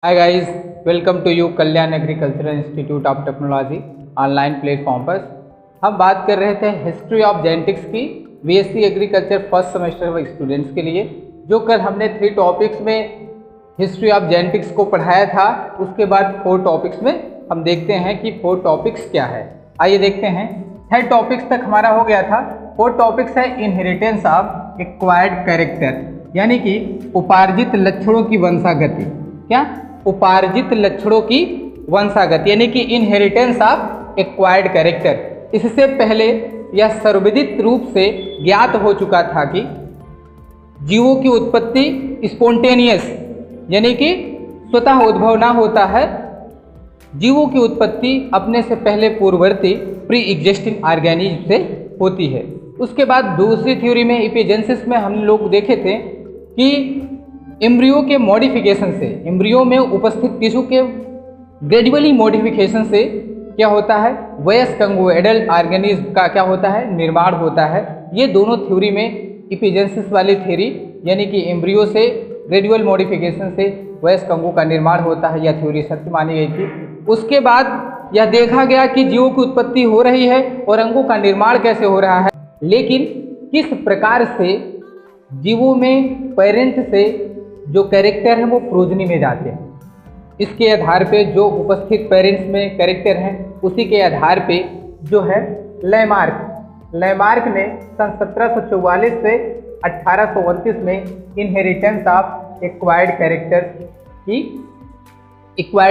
Hi guys, welcome to you Kalyan agricultural institute of technology online platform पर। हम बात कर रहे थे हिस्ट्री ऑफ जेनेटिक्स की BSc agriculture first semester students के लिए। जो कल हमने 3 टॉपिक्स में हिस्ट्री ऑफ जेनेटिक्स को पढ़ाया था, उसके बाद 4 टॉपिक्स में हम देखते हैं कि 4 टॉपिक्स क्या है। आइए देखते हैं। 3 टॉपिक्स तक हमारा हो गया था। 4 टॉपिक्स है इनहेरिटेंस ऑफ एक्वायर्ड कैरेक्टर, यानी कि उपार्जित लक्षणों की वंशागति। क्या? उपार्जित लक्षणों की वंशागति, यानी कि इनहेरिटेंस ऑफ एक्वायर्ड कैरेक्टर। इससे पहले यह सर्वविदित रूप से ज्ञात हो चुका था कि जीवों की उत्पत्ति स्पॉन्टेनियस, यानी कि स्वतः उद्भव ना होता है। जीवों की उत्पत्ति अपने से पहले पूर्ववर्ती प्री एग्जिस्टिंग ऑर्गेनिज्म से होती है। उसके बाद दूसरी थ्योरी में एपिजेनेसिस में हम लोग देखे थे कि एम्ब्रियो के मॉडिफिकेशन से, एम्ब्रियो में उपस्थित टिश्यू के ग्रेजुअली मॉडिफिकेशन से क्या होता है, वयस्क अंगों एडल्ट ऑर्गेनिज्म का क्या होता है, निर्माण होता है। ये दोनों थ्योरी में एपिजेनेसिस वाली थ्योरी, यानी कि एम्ब्रियो से ग्रेजुअल मॉडिफिकेशन से वयस्क अंगों का निर्माण होता है, यह थ्योरी सत्य मानी गई थी। उसके बाद यह देखा गया कि जीवों की उत्पत्ति हो रही है और अंगों का निर्माण कैसे हो रहा है, लेकिन किस प्रकार से जीवों में पेरेंट से जो कैरेक्टर है वो प्रोजनी में जाते हैं। इसके आधार पे जो उपस्थित पेरेंट्स में कैरेक्टर हैं, उसी के आधार पे जो है लैमार्क ने सन 1744 से 1829 में इनहेरिटेंस ऑफ एक्वायर्ड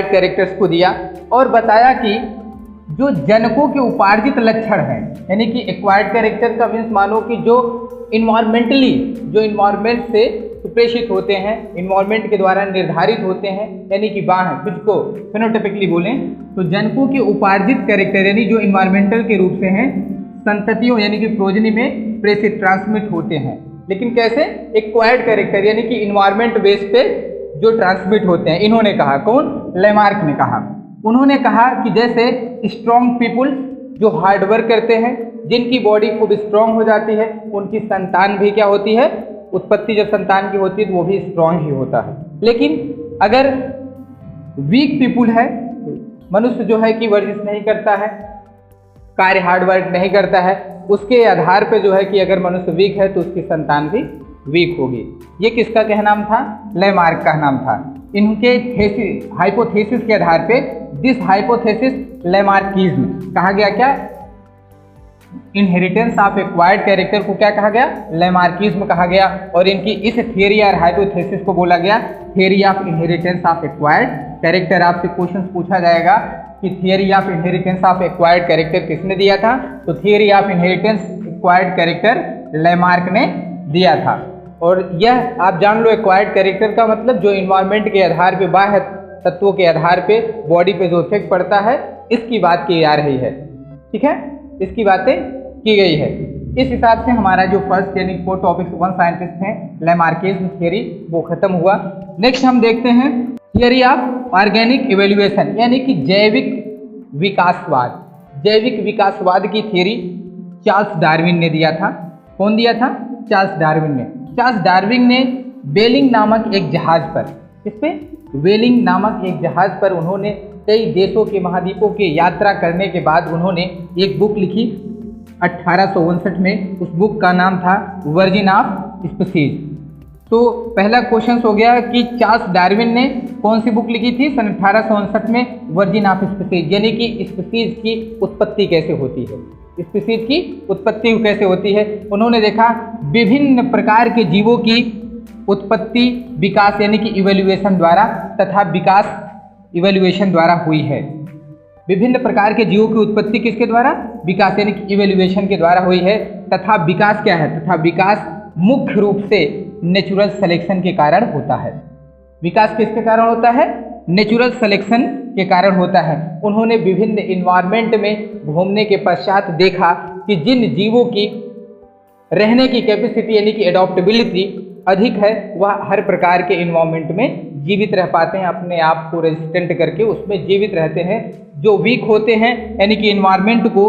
कैरेक्टर्स को दिया और बताया कि जो जनकों के उपार्जित लक्षण हैं, यानी कि एक्वायर्ड कैरेक्टर का मीन्स मानो कि जो इन्वायरमेंटली, जो इन्वायरमेंट से प्रेषित होते हैं, इन्वायरमेंट के द्वारा निर्धारित होते हैं, यानी कि बाह्य कुछ को फेनोटाइपिकली बोलें तो जनकों के उपार्जित कैरेक्टर, यानी जो इन्वायरमेंटल के रूप से हैं, संततियों यानी कि प्रोजनी में प्रेषित ट्रांसमिट होते हैं। लेकिन कैसे? एक्वायर्ड कैरेक्टर, यानी कि इन्वायरमेंट बेस पे जो ट्रांसमिट होते हैं। इन्होंने कहा, कौन? लैमार्क ने कहा। उन्होंने कहा कि जैसे स्ट्रॉन्ग पीपुल जो हार्ड वर्क करते हैं, जिनकी बॉडी खूब स्ट्रांग हो जाती है, उनकी संतान भी क्या होती है, उत्पत्ति जब संतान की होती है तो वो भी स्ट्रांग ही होता है। लेकिन अगर वीक पीपुल है, मनुष्य जो है कि वर्जिश नहीं करता है, कार्य हार्ड वर्क नहीं करता है, उसके आधार पे जो है कि अगर मनुष्य वीक है तो उसकी संतान भी वीक होगी। ये किसका कहना था? लैमार्क का नाम था। इनके हाइपोथेसिस के आधार पे दिस हाइपोथेसिस लैमार्किज्म कहा गया। क्या? इनहेरिटेंस ऑफ एक्वायर्ड कैरेक्टर को क्या कहा गया? लैमार्किज्म कहा गया। और इनकी इस थियरी और हाइपोथेसिस को बोला गया theory of inheritance of acquired character. आपसे क्वेश्चन पूछा जाएगा कि theory of inheritance of acquired character किसने दिया था? तो theory of inheritance acquired character Lamarck ने दिया था। और यह आप जान लो, एक्वायर्ड कैरेक्टर का मतलब जो इन्वायरमेंट के आधार पे, बाह्य तत्वों के आधार पे बॉडी पे जो इफेक्ट पड़ता है, इसकी बात की जा रही है। ठीक है, इसकी बातें की गई है। इस हिसाब से हमारा जो फर्स्ट यानी 4 टॉपिक्स 1 साइंटिस्ट हैं लैमार्किज्म थियरी, वो खत्म हुआ। नेक्स्ट हम देखते हैं थियरी ऑफ ऑर्गेनिक इवैल्यूएशन, यानी कि जैविक विकासवाद। जैविक विकासवाद की थियरी चार्ल्स डार्विन ने दिया था। कौन दिया था? चार्ल्स डार्विन ने। चार्ल्स डार्विन ने वेलिंग नामक एक जहाज पर, इस पे वेलिंग नामक एक जहाज पर उन्होंने कई देशों के महाद्वीपों की यात्रा करने के बाद उन्होंने एक बुक लिखी 1859 में। उस बुक का नाम था वर्जिन ऑफ स्पीसीज। तो पहला क्वेश्चन हो गया कि चार्ल्स डार्विन ने कौन सी बुक लिखी थी सन 1859 में? वर्जिन ऑफ स्पीसीज, यानी कि स्पीसीज की उत्पत्ति कैसे होती है, स्पीसीज की उत्पत्ति कैसे होती है। उन्होंने देखा विभिन्न प्रकार के जीवों की उत्पत्ति विकास यानी कि इवैल्यूएशन द्वारा तथा विकास इवैल्यूएशन द्वारा हुई है। विभिन्न प्रकार के जीवों की उत्पत्ति किसके द्वारा? विकास यानी कि इवैल्यूएशन के द्वारा हुई है। तथा विकास क्या है? तथा विकास मुख्य रूप से नेचुरल सिलेक्शन के कारण होता है। विकास किसके कारण होता है? नेचुरल सिलेक्शन के कारण होता है। उन्होंने विभिन्न इन्वायरमेंट में घूमने के पश्चात देखा कि जिन जीवों की रहने की कैपेसिटी यानी कि एडॉप्टेबिलिटी अधिक है, वह हर प्रकार के इन्वायरमेंट में जीवित रह पाते हैं, अपने आप को रेजिस्टेंट करके उसमें जीवित रहते हैं। जो वीक होते हैं यानी कि इन्वायरमेंट को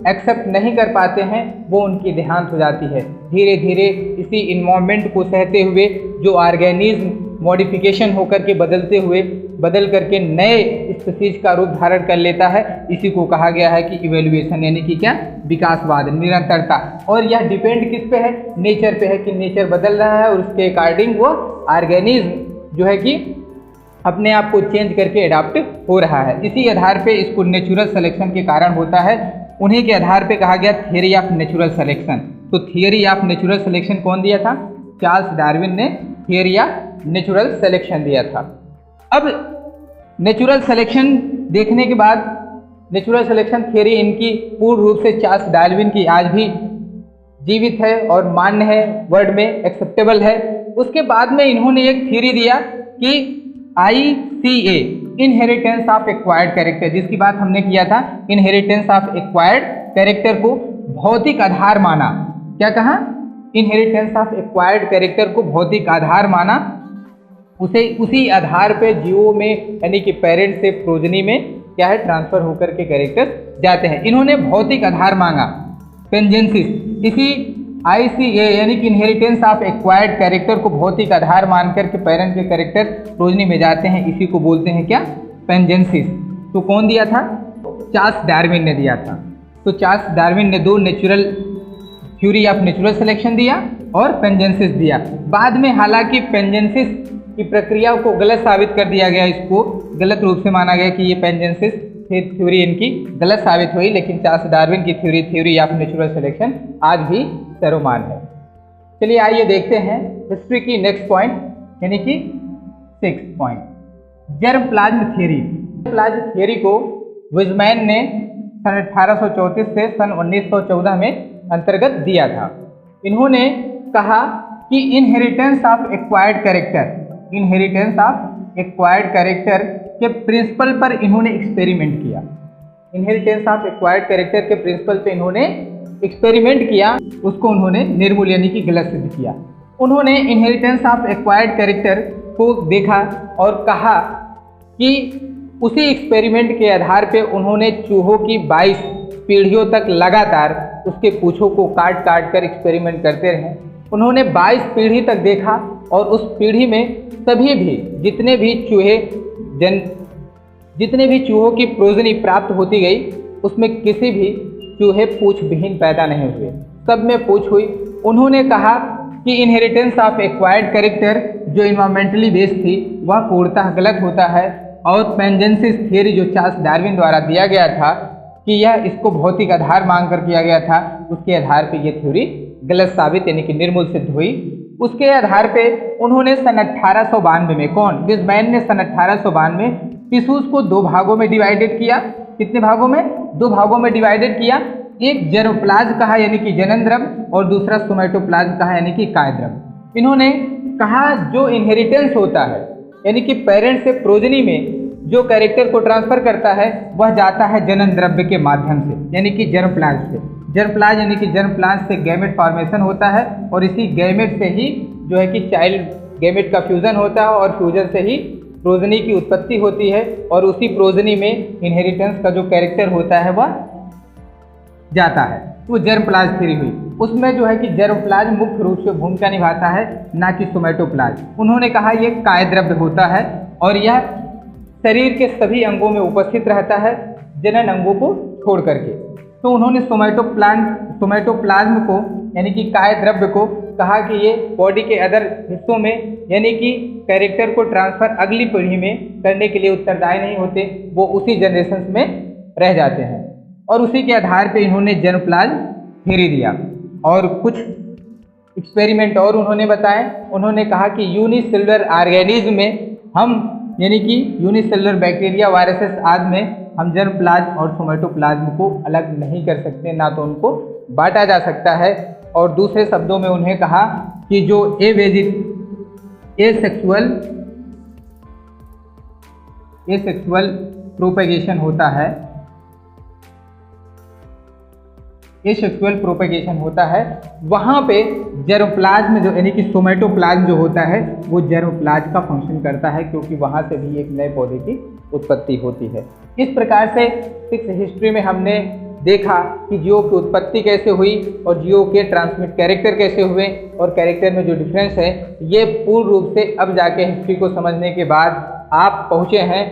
एक्सेप्ट नहीं कर पाते हैं वो उनकी देहांत हो जाती है। धीरे धीरे इसी इन्वायरमेंट को सहते हुए जो ऑर्गेनिज्म मॉडिफिकेशन होकर के बदल करके नए स्पीशीज का रूप धारण कर लेता है, इसी को कहा गया है कि इवोल्यूशन, यानी कि क्या, विकासवाद, निरंतरता। और यह डिपेंड किस पे है, नेचर पे है, कि नेचर बदल रहा है और उसके अकॉर्डिंग वो ऑर्गेनिज्म जो है कि अपने आप को चेंज करके एडाप्ट हो रहा है। इसी आधार पे इसको नेचुरल सिलेक्शन के कारण होता है। उन्हीं के आधार पे कहा गया थियरी ऑफ नेचुरल सिलेक्शन। तो थियरी ऑफ नेचुरल सिलेक्शन कौन दिया था? चार्ल्स डार्विन ने थियरी ऑफ नेचुरल सिलेक्शन दिया था। अब नेचुरल सिलेक्शन देखने के बाद, नेचुरल सिलेक्शन थियरी इनकी पूर्ण रूप से चार्ल्स डार्विन की आज भी जीवित है और मान्य है, वर्ल्ड में एक्सेप्टेबल है। उसके बाद में इन्होंने एक थियरी दिया कि ICA, inheritance of acquired character, जिसकी बात हमने किया था, इनहेरिटेंस ऑफ एक्वायर्ड कैरेक्टर को भौतिक आधार माना। क्या कहा? इनहेरिटेंस ऑफ एक्वायर्ड कैरेक्टर को भौतिक आधार माना। उसी आधार पे जीवों में, यानी कि पेरेंट से प्रोजनी में क्या है, ट्रांसफर होकर के कैरेक्टर जाते हैं। इन्होंने भौतिक आधार मांगा, पेंजेंसिस। इसी ICA यानी कि इनहेरिटेंस ऑफ एक्वायर्ड कैरेक्टर को भौतिक आधार मानकर के पेरेंट के कैरेक्टर प्रोजनी में जाते हैं, इसी को बोलते हैं क्या, पेंजेंसिस। तो कौन दिया था? चार्ल्स डार्विन ने दिया था। तो चार्ल्स डार्विन ने दो natural theory of natural selection दिया और पेंजेंसिस दिया। बाद में हालांकि पेंजेंसिस की प्रक्रिया को गलत साबित कर दिया गया, इसको गलत रूप से माना गया कि ये पेंजेंसिस थ्योरी इनकी गलत साबित हुई, लेकिन चार्ल्स डार्विन की थ्योरी ऑफ नेचुरल सिलेक्शन आज भी सर्वमान्य है। चलिए आइए देखते हैं हिस्ट्री की नेक्स्ट पॉइंट, यानी कि 6th point, germ plasm theory. Plasm theory को विजमैन ने सन 1834 से सन 1914 में अंतर्गत दिया था। इन्होंने कहा कि inheritance of acquired character, inheritance of acquired character के प्रिंसिपल पर इन्होंने एक्सपेरिमेंट किया। इनहेरिटेंस ऑफ एक्वायर्ड कैरेक्टर के प्रिंसिपल पे इन्होंने एक्सपेरिमेंट किया, उसको उन्होंने निर्मूल यानी कि गलत सिद्ध किया। उन्होंने इनहेरिटेंस ऑफ एक्वायर्ड कैरेक्टर को देखा और कहा कि उसी एक्सपेरिमेंट के आधार पे उन्होंने चूहों की 22 पीढ़ियों तक लगातार उसके पूँछों को काट काट कर एक्सपेरिमेंट करते रहे। उन्होंने 22 पीढ़ी तक देखा और उस पीढ़ी में सभी भी जितने भी चूहों की प्रोजनी प्राप्त होती गई, उसमें किसी भी चूहे पूँछ विहीन पैदा नहीं हुए, सब में पूँछ हुई। उन्होंने कहा कि इनहेरिटेंस ऑफ एक्वायर्ड कैरेक्टर जो इन्वायरमेंटली बेस्ड थी वह पूर्णतः गलत होता है, और पेंजेंसिस थियरी जो चार्ल्स डार्विन द्वारा दिया गया था कि यह इसको भौतिक आधार मांगकर किया गया था, उसके आधार पे ये थ्योरी गलत साबित यानी कि निर्मूल सिद्ध हुई। उसके आधार पे उन्होंने सन 1892 में, कौन, विजमैन ने सन 1892 टिश्यूज को 2 भागों में डिवाइडेड किया। कितने भागों में? 2 भागों में डिवाइडेड किया। एक जर्मप्लाज्म कहा यानी कि जनन द्रव्य, और दूसरा सोमैटोप्लाज्म कहा यानी कि काय द्रव्य। इन्होंने कहा जो इनहेरिटेंस होता है यानी कि पेरेंट से प्रोजनी में जो कैरेक्टर को ट्रांसफर करता है वह जाता है जनन द्रव्य के माध्यम से, यानी कि जर्मप्लाज्म से। जर्मप्लाज्म यानी कि जर्मप्लाज्म से गैमेट फॉर्मेशन होता है, और इसी गैमेट से ही जो है कि चाइल्ड गैमेट का फ्यूजन होता है, और फ्यूजन से ही प्रोजनी की उत्पत्ति होती है, और उसी प्रोजनी में इनहेरिटेंस का जो कैरेक्टर होता है वह जाता है। तो जर्मप्लाज्म थ्योरी हुई, उसमें जो है कि जर्मप्लाज्म मुख्य रूप से भूमिका निभाता है, ना कि सोमैटोप्लाज्म। उन्होंने कहा यह काय द्रव्य होता है और यह शरीर के सभी अंगों में उपस्थित रहता है, जनन अंगों को छोड़ करके। तो उन्होंने सोमैटोप्लाज्म को यानी कि काय द्रव्य को कहा कि ये बॉडी के अदर हिस्सों में यानी कि कैरेक्टर को ट्रांसफर अगली पीढ़ी में करने के लिए उत्तरदायी नहीं होते, वो उसी जनरेशन में रह जाते हैं। और उसी के आधार पे इन्होंने जर्मप्लाज्म थ्योरी दिया, और कुछ एक्सपेरिमेंट और उन्होंने बताए। उन्होंने कहा कि यूनिसेलुलर ऑर्गेनिज्म में हम यानी कि यूनिसेलुलर बैक्टीरिया, वायरसेस आदि में हम जर्मप्लाज्म और सोमैटोप्लाज्म को अलग नहीं कर सकते, ना तो उनको बांटा जा सकता है। और दूसरे शब्दों में उन्हें कहा कि जो एसेक्सुअल प्रोपेगेशन होता है, एसेक्सुअल प्रोपेगेशन होता है, वहाँ पे जर्मप्लाज्म जो यानी कि सोमैटोप्लाज्म जो होता है वो जर्मप्लाज्म का फंक्शन करता है, क्योंकि वहाँ से भी एक नए पौधे की उत्पत्ति होती है। इस प्रकार से 6th हिस्ट्री में हमने देखा कि जियो की उत्पत्ति कैसे हुई और जियो के ट्रांसमिट कैरेक्टर कैसे हुए और कैरेक्टर में जो डिफरेंस है, ये पूर्ण रूप से अब जाके हिस्ट्री को समझने के बाद आप पहुँचे हैं।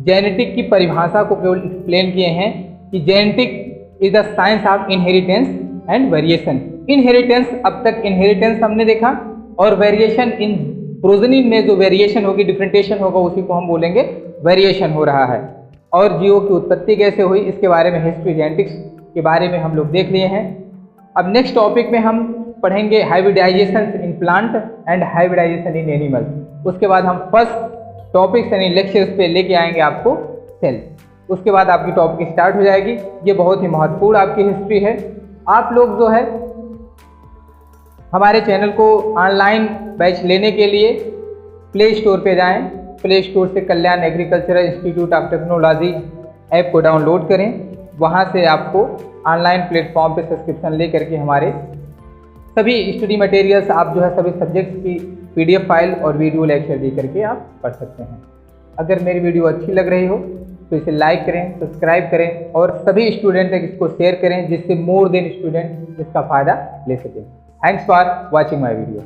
जेनेटिक की परिभाषा को केवल एक्सप्लेन किए हैं कि genetic is the science of inheritance and variation. Inheritance, अब तक इनहेरिटेंस हमने देखा, और वेरिएशन इन प्रोजेनी में जो वेरिएशन होगी, डिफरेंटेशन होगा, उसी को हम बोलेंगे वेरिएशन हो रहा है। और जियो की उत्पत्ति कैसे हुई, इसके बारे में हिस्ट्री जेनेटिक्स के बारे में हम लोग देख लिए हैं। अब नेक्स्ट टॉपिक में हम पढ़ेंगे hybridisation in plant and hybridisation in animals. उसके बाद हम फर्स्ट टॉपिक्स यानी लेक्चर्स पे लेके आएंगे आपको सेल। उसके बाद आपकी टॉपिक स्टार्ट हो जाएगी। ये बहुत ही महत्वपूर्ण आपकी हिस्ट्री है। आप लोग जो है हमारे चैनल को ऑनलाइन बैच लेने के लिए प्ले स्टोर पे जाएं। प्ले स्टोर से Kalyan agricultural institute of technology app को डाउनलोड करें। वहां से आपको ऑनलाइन प्लेटफॉर्म पे सब्सक्रिप्शन ले करके हमारे सभी स्टडी मटेरियल्स, आप जो है सभी सब्जेक्ट्स की PDF फाइल और वीडियो लेक्चर दे करके आप पढ़ सकते हैं। अगर मेरी वीडियो अच्छी लग रही हो तो इसे लाइक करें, सब्सक्राइब करें और सभी स्टूडेंट तक इसको शेयर करें, जिससे मोर देन स्टूडेंट इसका फ़ायदा ले सकें। Thanks for watching my video.